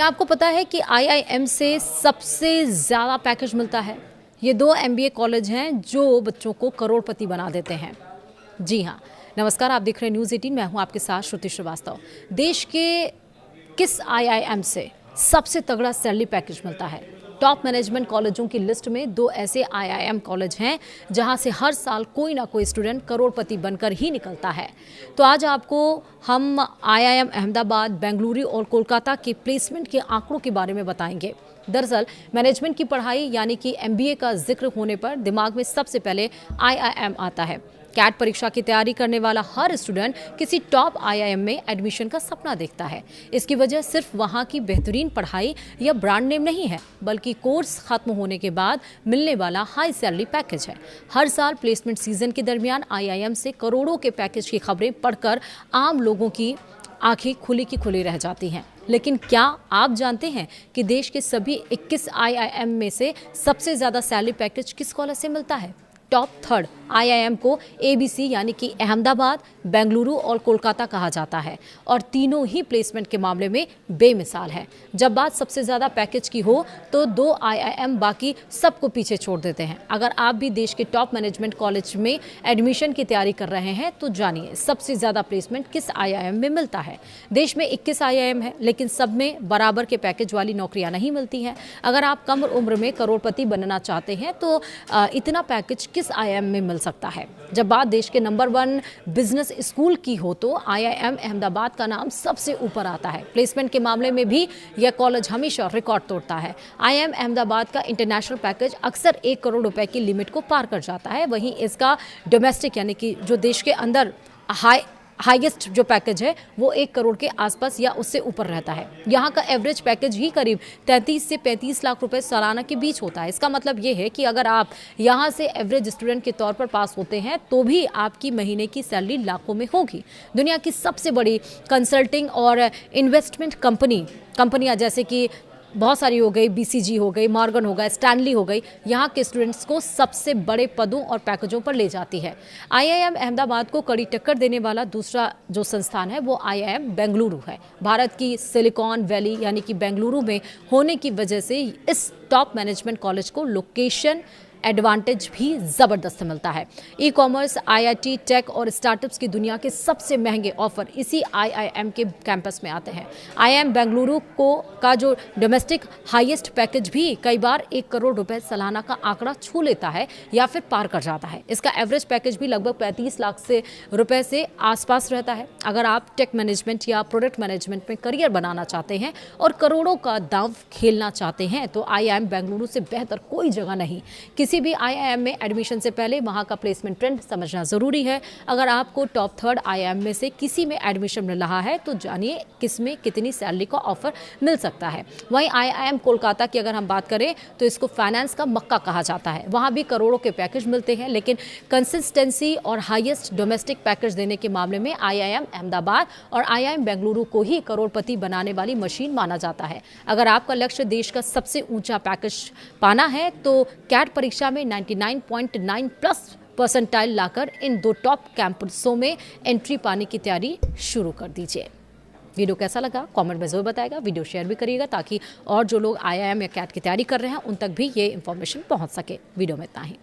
क्या आपको पता है कि आईआईएम से सबसे ज़्यादा पैकेज मिलता है? ये 2 एमबीए कॉलेज हैं जो बच्चों को करोड़पति बना देते हैं। जी हाँ, नमस्कार, आप देख रहे हैं न्यूज़ 18। मैं हूँ आपके साथ श्रुति श्रीवास्तव। देश के किस आईआईएम से सबसे तगड़ा सैलरी पैकेज मिलता है? टॉप मैनेजमेंट कॉलेजों की लिस्ट में 2 ऐसे आईआईएम कॉलेज हैं जहां से हर साल कोई ना कोई स्टूडेंट करोड़पति बनकर ही निकलता है। तो आज आपको हम आईआईएम अहमदाबाद, बेंगलुरु और कोलकाता के प्लेसमेंट के आंकड़ों के बारे में बताएंगे। दरअसल मैनेजमेंट की पढ़ाई यानी कि एमबीए का जिक्र होने पर दिमाग में सबसे पहले आईआईएम आता है। कैट परीक्षा की तैयारी करने वाला हर स्टूडेंट किसी टॉप आईआईएम में एडमिशन का सपना देखता है। इसकी वजह सिर्फ वहाँ की बेहतरीन पढ़ाई या ब्रांड नेम नहीं है, बल्कि कोर्स खत्म होने के बाद मिलने वाला हाई सैलरी पैकेज है। हर साल प्लेसमेंट सीजन के दरमियान आईआईएम से करोड़ों के पैकेज की खबरें पढ़कर आम लोगों की आंखें खुली की खुली रह जाती हैं। लेकिन क्या आप जानते हैं कि देश के सभी 21 आईआईएम में से सबसे ज़्यादा सैलरी पैकेज किस कॉलेज से मिलता है? टॉप 3 आईआईएम को एबीसी यानी कि अहमदाबाद, बेंगलुरु और कोलकाता कहा जाता है और तीनों ही प्लेसमेंट के मामले में बेमिसाल है। जब बात सबसे ज़्यादा पैकेज की हो तो 2 आईआईएम बाकी सबको पीछे छोड़ देते हैं। अगर आप भी देश के टॉप मैनेजमेंट कॉलेज में एडमिशन की तैयारी कर रहे हैं तो जानिए सबसे ज़्यादा प्लेसमेंट किस आईआईएम में मिलता है। देश में 21 आईआईएम है, लेकिन सब में बराबर के पैकेज वाली नौकरियाँ नहीं मिलती हैं। अगर आप कम उम्र में करोड़पति बनना चाहते हैं तो इतना पैकेज किस आईआईएम में मिल सकता है? जब बात देश के नंबर 1 बिजनेस स्कूल की हो तो आईआईएम अहमदाबाद का नाम सबसे ऊपर आता है। प्लेसमेंट के मामले में भी यह कॉलेज हमेशा रिकॉर्ड तोड़ता है। आईआईएम अहमदाबाद का इंटरनेशनल पैकेज अक्सर 1 करोड़ रुपए की लिमिट को पार कर जाता है। वहीं इसका डोमेस्टिक यानी कि जो देश के अंदर हाईएस्ट जो पैकेज है वो 1 करोड़ के आसपास या उससे ऊपर रहता है। यहाँ का एवरेज पैकेज ही करीब 33 से 35 लाख रुपए सालाना के बीच होता है। इसका मतलब ये है कि अगर आप यहाँ से एवरेज स्टूडेंट के तौर पर पास होते हैं तो भी आपकी महीने की सैलरी लाखों में होगी। दुनिया की सबसे बड़ी कंसल्टिंग और इन्वेस्टमेंट कंपनियाँ जैसे कि बहुत सारी हो गई, बीसीजी हो गई, मॉर्गन हो गया, स्टैनली हो गई, यहाँ के स्टूडेंट्स को सबसे बड़े पदों और पैकेजों पर ले जाती है। आईआईएम अहमदाबाद को कड़ी टक्कर देने वाला दूसरा जो संस्थान है वो आईआईएम बेंगलुरु है। भारत की सिलिकॉन वैली यानी कि बेंगलुरु में होने की वजह से इस टॉप मैनेजमेंट कॉलेज को लोकेशन एडवांटेज भी ज़बरदस्त मिलता है। ई कॉमर्स, आईआईटी, टेक और स्टार्टअप्स की दुनिया के सबसे महंगे ऑफर इसी आईआईएम के कैंपस में आते हैं। आईआईएम बेंगलुरु का जो डोमेस्टिक हाईएस्ट पैकेज भी कई बार 1 करोड़ रुपए सालाना का आंकड़ा छू लेता है या फिर पार कर जाता है। इसका एवरेज पैकेज भी लगभग 35 लाख से रुपए से आसपास रहता है। अगर आप टेक मैनेजमेंट या प्रोडक्ट मैनेजमेंट में करियर बनाना चाहते हैं और करोड़ों का दांव खेलना चाहते हैं तो आईआईएम बेंगलुरु से बेहतर कोई जगह नहीं। किसी भी आईआईएम में एडमिशन से पहले वहां का प्लेसमेंट ट्रेंड समझना जरूरी है। अगर आपको टॉप 3 आईआईएम में से किसी में एडमिशन मिल रहा है तो जानिए किसमें कितनी सैलरी का ऑफर मिल सकता है। वहीं आईआईएम कोलकाता की अगर हम बात करें तो इसको फाइनेंस का मक्का कहा जाता है। वहां भी करोड़ों के पैकेज मिलते हैं, लेकिन कंसिस्टेंसी और हाईएस्ट डोमेस्टिक पैकेज देने के मामले में आईआईएम अहमदाबाद और आईआईएम बेंगलुरु को ही करोड़पति बनाने वाली मशीन माना जाता है। अगर आपका लक्ष्य देश का सबसे ऊंचा पैकेज पाना है तो कैट परीक्षा में 99.9 प्लस परसेंटाइल लाकर इन 2 टॉप कैंपसों में एंट्री पाने की तैयारी शुरू कर दीजिए। वीडियो कैसा लगा कमेंट में जरूर बताएगा। वीडियो शेयर भी करिएगा ताकि और जो लोग आईआईएम या कैट की तैयारी कर रहे हैं उन तक भी ये इंफॉर्मेशन पहुंच सके। वीडियो में इतना ही।